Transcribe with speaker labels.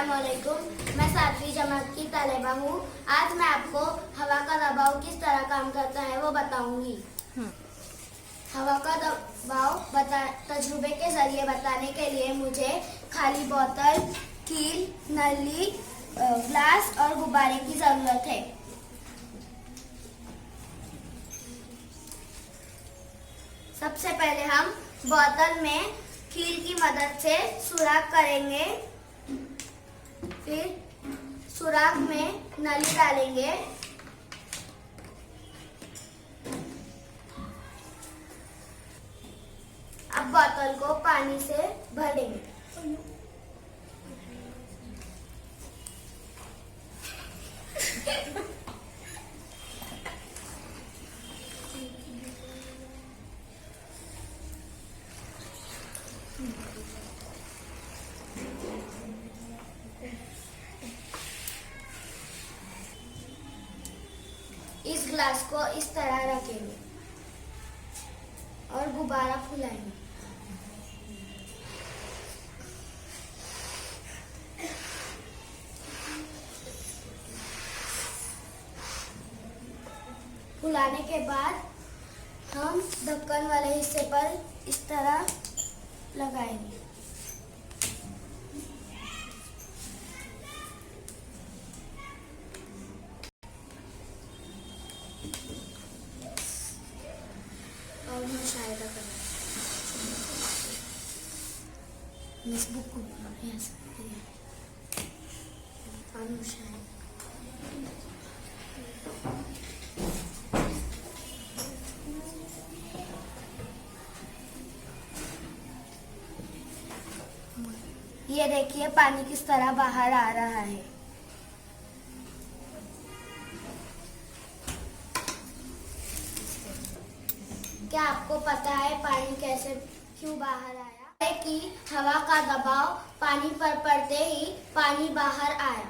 Speaker 1: अस्सलामुअलैकुम। मैं 7वीं जमात की तालिबा हूँ। आज मैं आपको हवा का दबाव किस तरह काम करता है वो बताऊंगी। हवा का दबाव तजुर्बे के जरिए बताने के लिए मुझे खाली बोतल, कील, नली, ग्लास और गुब्बारे की जरूरत है। सबसे पहले हम बोतल में कील की मदद से सुराख करेंगे। फिर सुराख में नली डालेंगे। अब बोतल को पानी से भर देंगे। इस ग्लास को इस तरह रखेंगे और गुब्बारा फुलाएंगे। फुलाने के बाद हम ढक्कन वाले हिस्से पर इस तरह लगाएंगे। और मुशाहिदा करें। इस बुक को ये देखिए पानी किस तरह बाहर आ रहा है। क्या आपको पता है पानी कैसे क्यों बाहर आया? है कि हवा का दबाव पानी पर पड़ते ही पानी बाहर आया।